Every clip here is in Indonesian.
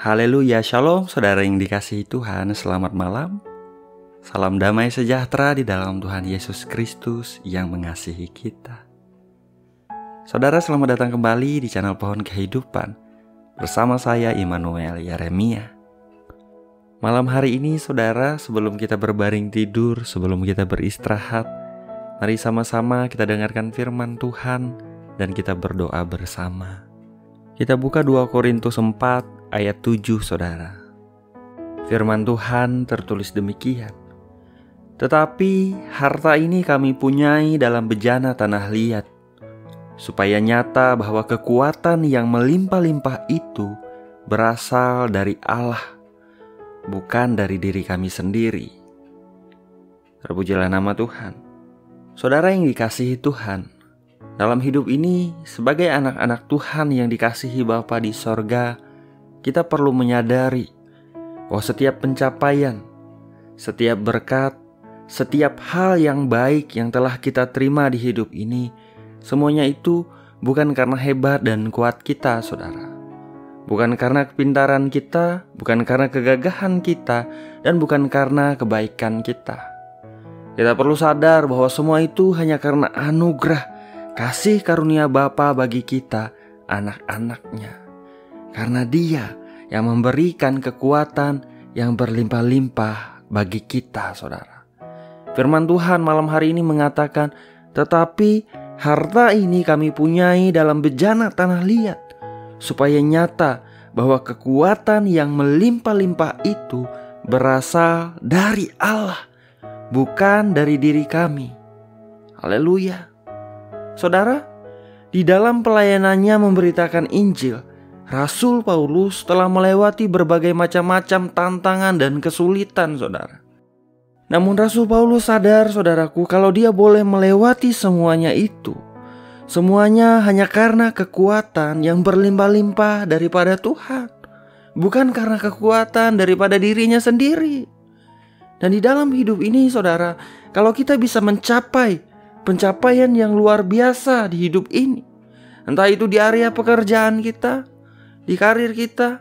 Haleluya, shalom saudara yang dikasihi Tuhan, selamat malam. Salam damai sejahtera di dalam Tuhan Yesus Kristus yang mengasihi kita. Saudara, selamat datang kembali di channel Pohon Kehidupan bersama saya Immanuel Yeremia. Malam hari ini saudara, sebelum kita berbaring tidur, sebelum kita beristirahat, mari sama-sama kita dengarkan firman Tuhan dan kita berdoa bersama. Kita buka 2 Korintus 4 ayat 7 saudara. Firman Tuhan tertulis demikian. Tetapi harta ini kami punyai dalam bejana tanah liat, supaya nyata bahwa kekuatan yang melimpah-limpah itu berasal dari Allah, bukan dari diri kami sendiri. Terpujilah nama Tuhan. Saudara yang dikasihi Tuhan, dalam hidup ini sebagai anak-anak Tuhan yang dikasihi Bapa di sorga, kita perlu menyadari bahwa setiap pencapaian, setiap berkat, setiap hal yang baik yang telah kita terima di hidup ini, semuanya itu bukan karena hebat dan kuat kita, saudara. Bukan karena kepintaran kita, bukan karena kegagahan kita, dan bukan karena kebaikan kita. Kita perlu sadar bahwa semua itu hanya karena anugerah, kasih karunia Bapa bagi kita, anak-anaknya. Karena Dia yang memberikan kekuatan yang berlimpah-limpah bagi kita, saudara. Firman Tuhan malam hari ini mengatakan, tetapi harta ini kami punyai dalam bejana tanah liat, supaya nyata bahwa kekuatan yang melimpah-limpah itu berasal dari Allah, bukan dari diri kami. Haleluya. Saudara, di dalam pelayanannya memberitakan Injil, Rasul Paulus telah melewati berbagai macam-macam tantangan dan kesulitan, saudara. Namun Rasul Paulus sadar, saudaraku, kalau dia boleh melewati semuanya itu, semuanya hanya karena kekuatan yang berlimpah-limpah daripada Tuhan, bukan karena kekuatan daripada dirinya sendiri. Dan di dalam hidup ini, saudara, kalau kita bisa mencapai pencapaian yang luar biasa di hidup ini, entah itu di area pekerjaan kita, di karir kita,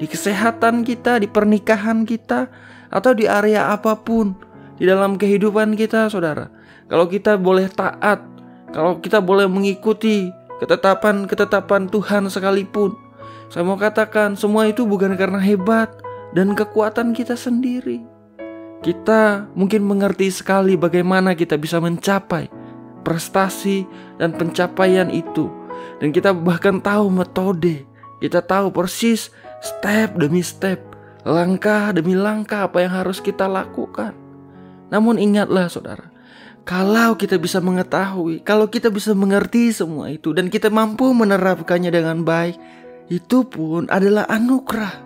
di kesehatan kita, di pernikahan kita, atau di area apapun di dalam kehidupan kita, saudara. Kalau kita boleh taat, kalau kita boleh mengikuti ketetapan-ketetapan Tuhan sekalipun, saya mau katakan semua itu bukan karena hebat dan kekuatan kita sendiri. Kita mungkin mengerti sekali bagaimana kita bisa mencapai prestasi dan pencapaian itu, dan kita bahkan tahu metode. Kita tahu persis step demi step, langkah demi langkah apa yang harus kita lakukan. Namun ingatlah saudara, kalau kita bisa mengetahui, kalau kita bisa mengerti semua itu dan kita mampu menerapkannya dengan baik, itu pun adalah anugerah,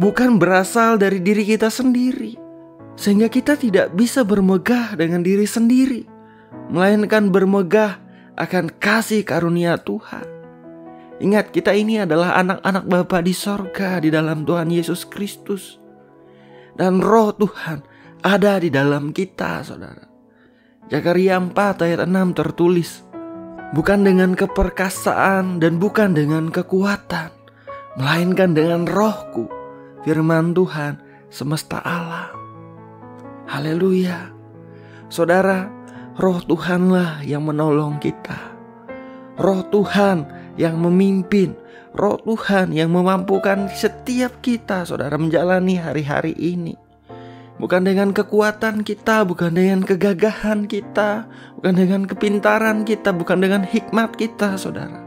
bukan berasal dari diri kita sendiri. Sehingga kita tidak bisa bermegah dengan diri sendiri, melainkan bermegah akan kasih karunia Tuhan. Ingat, kita ini adalah anak-anak Bapa di sorga di dalam Tuhan Yesus Kristus. Dan roh Tuhan ada di dalam kita, saudara. Zakaria 4 ayat 6 tertulis, bukan dengan keperkasaan dan bukan dengan kekuatan, melainkan dengan rohku, firman Tuhan semesta alam. Haleluya. Saudara, roh Tuhanlah yang menolong kita. Roh Tuhan yang memimpin, roh Tuhan yang memampukan setiap kita, saudara, menjalani hari-hari ini. Bukan dengan kekuatan kita, bukan dengan kegagahan kita, bukan dengan kepintaran kita, bukan dengan hikmat kita, saudara,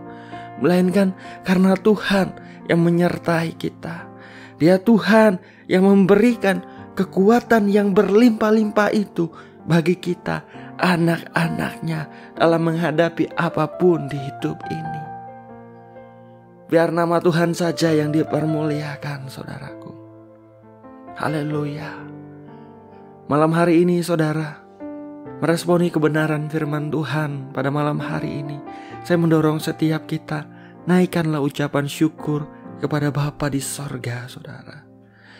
melainkan karena Tuhan yang menyertai kita. Dia Tuhan yang memberikan kekuatan yang berlimpah-limpah itu bagi kita, anak-anaknya, dalam menghadapi apapun di hidup ini. Biar nama Tuhan saja yang dipermuliakan, saudaraku. Haleluya. Malam hari ini, saudara, meresponi kebenaran firman Tuhan pada malam hari ini, saya mendorong setiap kita, naikkanlah ucapan syukur kepada Bapa di sorga, saudara.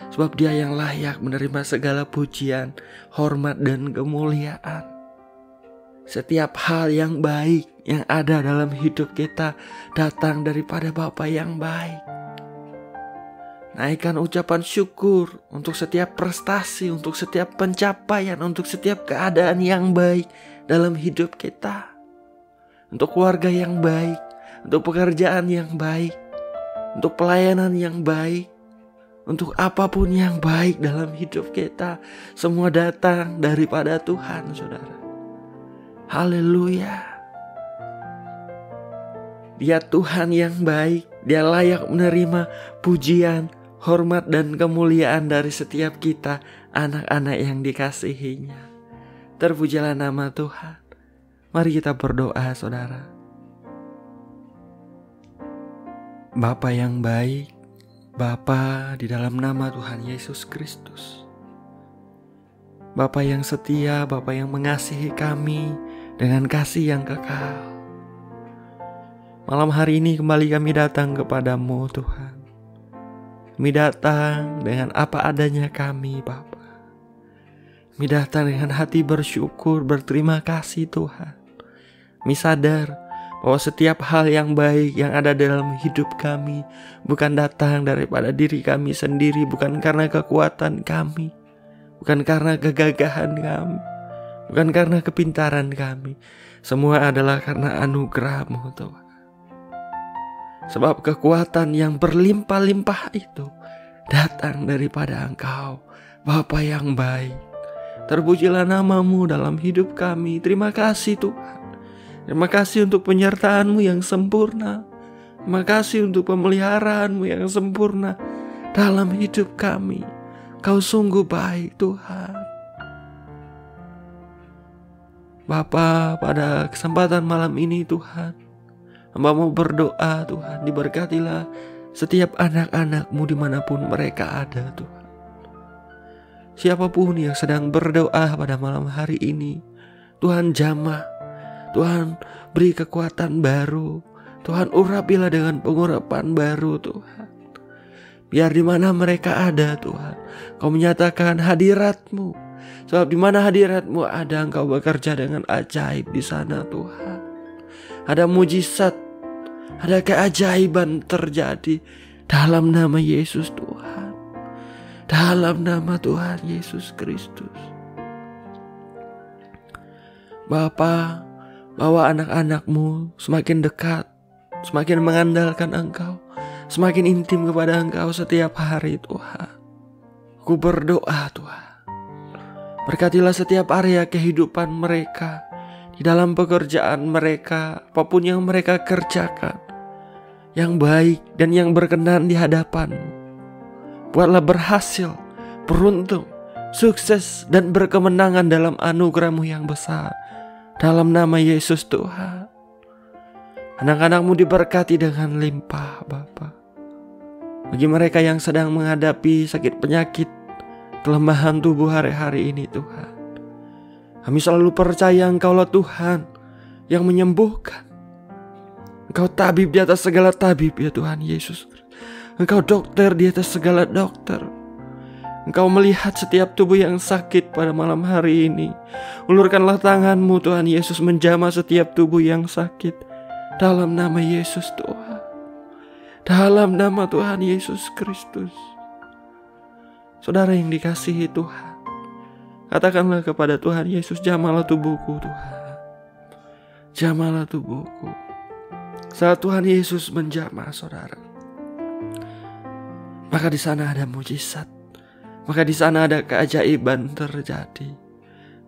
Sebab Dia yang layak menerima segala pujian, hormat, dan kemuliaan. Setiap hal yang baik yang ada dalam hidup kita datang daripada Bapa yang baik. Naikkan ucapan syukur untuk setiap prestasi, untuk setiap pencapaian, untuk setiap keadaan yang baik dalam hidup kita. Untuk keluarga yang baik, untuk pekerjaan yang baik, untuk pelayanan yang baik, untuk apapun yang baik dalam hidup kita. Semua datang daripada Tuhan, saudara. Haleluya. Dia Tuhan yang baik. Dia layak menerima pujian, hormat dan kemuliaan dari setiap kita, anak-anak yang dikasihinya. Terpujilah nama Tuhan. Mari kita berdoa, saudara. Bapa yang baik, Bapa di dalam nama Tuhan Yesus Kristus. Bapa yang setia, Bapa yang mengasihi kami dengan kasih yang kekal. Malam hari ini kembali kami datang kepadamu, Tuhan. Kami datang dengan apa adanya kami, Bapa. Kami datang dengan hati bersyukur, berterima kasih, Tuhan. Kami sadar bahwa setiap hal yang baik yang ada dalam hidup kami bukan datang daripada diri kami sendiri, bukan karena kekuatan kami, bukan karena kegagahan kami, bukan karena kepintaran kami. Semua adalah karena anugerah-Mu, Tuhan. Sebab kekuatan yang berlimpah-limpah itu datang daripada Engkau, Bapa yang baik. Terpujilah nama-Mu dalam hidup kami. Terima kasih, Tuhan. Terima kasih untuk penyertaan-Mu yang sempurna. Terima kasih untuk pemeliharaanmu yang sempurna dalam hidup kami. Kau sungguh baik, Tuhan. Bapa, pada kesempatan malam ini, Tuhan, hamba mau berdoa, Tuhan, diberkatilah setiap anak-anak-Mu dimanapun mereka ada, Tuhan. Siapapun yang sedang berdoa pada malam hari ini, Tuhan jamah, Tuhan beri kekuatan baru, Tuhan urapilah dengan pengurapan baru, Tuhan. Biar di mana mereka ada, Tuhan, Kau menyatakan hadirat-Mu. Sebab di mana hadirat-Mu ada, Engkau bekerja dengan ajaib di sana, Tuhan. Ada mujizat, ada keajaiban terjadi dalam nama Yesus, Tuhan. Dalam nama Tuhan Yesus Kristus. Bapa, bawa anak-anak-Mu semakin dekat, semakin mengandalkan Engkau, semakin intim kepada Engkau setiap hari, Tuhan. Ku berdoa, Tuhan, berkatilah setiap area kehidupan mereka, di dalam pekerjaan mereka, apapun yang mereka kerjakan, yang baik dan yang berkenan di hadapan-Mu. Buatlah berhasil, beruntung, sukses dan berkemenangan dalam anugerah-Mu yang besar. Dalam nama Yesus, Tuhan. Anak-anak-Mu diberkati dengan limpah, Bapa. Bagi mereka yang sedang menghadapi sakit penyakit, kelemahan tubuh hari-hari ini, Tuhan, kami selalu percaya Engkaulah Tuhan yang menyembuhkan. Engkau tabib di atas segala tabib, ya Tuhan Yesus. Engkau dokter di atas segala dokter. Engkau melihat setiap tubuh yang sakit pada malam hari ini. Ulurkanlah tangan-Mu, Tuhan Yesus, menjamah setiap tubuh yang sakit. Dalam nama Yesus, Tuhan. Dalam nama Tuhan Yesus Kristus. Saudara yang dikasihi Tuhan, katakanlah kepada Tuhan Yesus, jamahlah tubuhku, Tuhan. Jamahlah tubuhku. Saat Tuhan Yesus menjamah, saudara, maka di sana ada mujizat. Maka di sana ada keajaiban terjadi.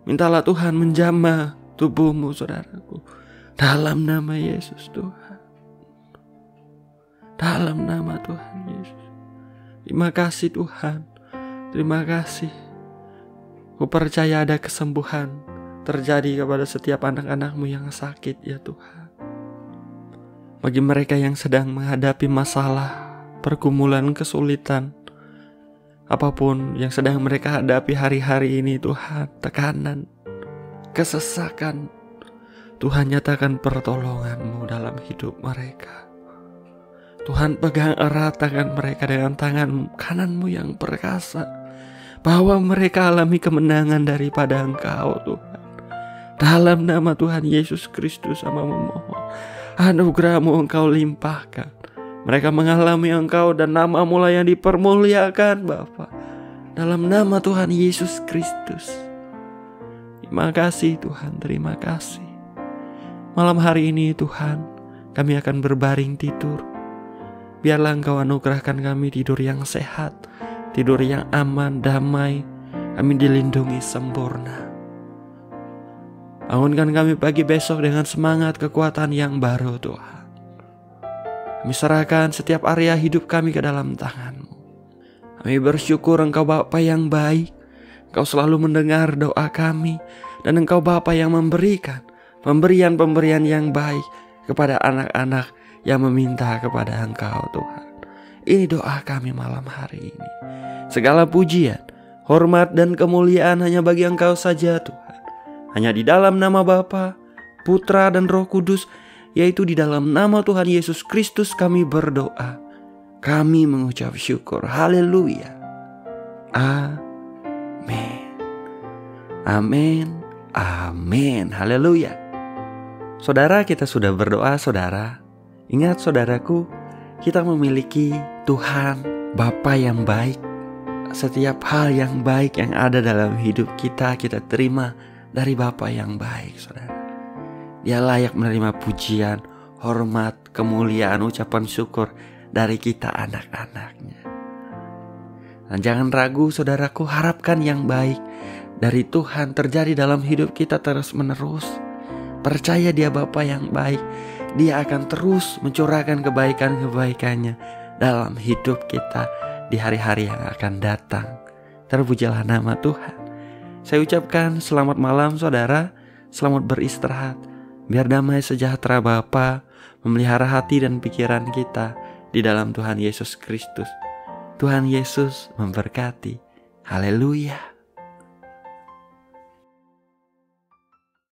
Mintalah Tuhan menjamah tubuhmu, saudaraku. Dalam nama Yesus, Tuhan. Dalam nama Tuhan Yesus. Terima kasih, Tuhan. Terima kasih. Ku percaya ada kesembuhan terjadi kepada setiap anak-anak-Mu yang sakit, ya Tuhan. Bagi mereka yang sedang menghadapi masalah, pergumulan, kesulitan, apapun yang sedang mereka hadapi hari-hari ini, Tuhan, tekanan, kesesakan, Tuhan nyatakan pertolongan-Mu dalam hidup mereka. Tuhan pegang erat tangan mereka dengan tangan kanan-Mu yang perkasa, bahwa mereka alami kemenangan daripada Engkau, Tuhan. Dalam nama Tuhan Yesus Kristus, hamba memohon, anugerah-Mu Engkau limpahkan Mereka mengalami Engkau dan nama-Mu lah yang dipermuliakan Bapa. Dalam nama Tuhan Yesus Kristus. Terima kasih Tuhan, terima kasih. Malam hari ini Tuhan, kami akan berbaring tidur. Biarlah Engkau anugerahkan kami tidur yang sehat, tidur yang aman, damai. Kami dilindungi sempurna. Bangunkan kami pagi besok dengan semangat kekuatan yang baru Tuhan. Kami serahkan setiap area hidup kami ke dalam tangan-Mu. Kami bersyukur Engkau Bapa yang baik. Engkau selalu mendengar doa kami. Dan Engkau Bapa yang memberikan pemberian-pemberian yang baik kepada anak-anak yang meminta kepada Engkau Tuhan. Ini doa kami malam hari ini. Segala pujian, hormat dan kemuliaan hanya bagi Engkau saja Tuhan. Hanya di dalam nama Bapa, Putra dan Roh Kudus, yaitu di dalam nama Tuhan Yesus Kristus kami berdoa. Kami mengucap syukur. Haleluya. Amin. Amin. Amin. Haleluya. Saudara, kita sudah berdoa saudara. Ingat saudaraku, kita memiliki Tuhan Bapa yang baik. Setiap hal yang baik yang ada dalam hidup kita terima dari Bapa yang baik saudara. Dia layak menerima pujian, hormat, kemuliaan, ucapan syukur dari kita anak-anaknya. Dan jangan ragu saudaraku, harapkan yang baik dari Tuhan terjadi dalam hidup kita terus menerus. Percaya Dia Bapa yang baik. Dia akan terus mencurahkan kebaikan-kebaikannya dalam hidup kita di hari-hari yang akan datang. Terpujilah nama Tuhan. Saya ucapkan selamat malam saudara. Selamat beristirahat. Biar damai sejahtera Bapa memelihara hati dan pikiran kita di dalam Tuhan Yesus Kristus. Tuhan Yesus memberkati. Haleluya.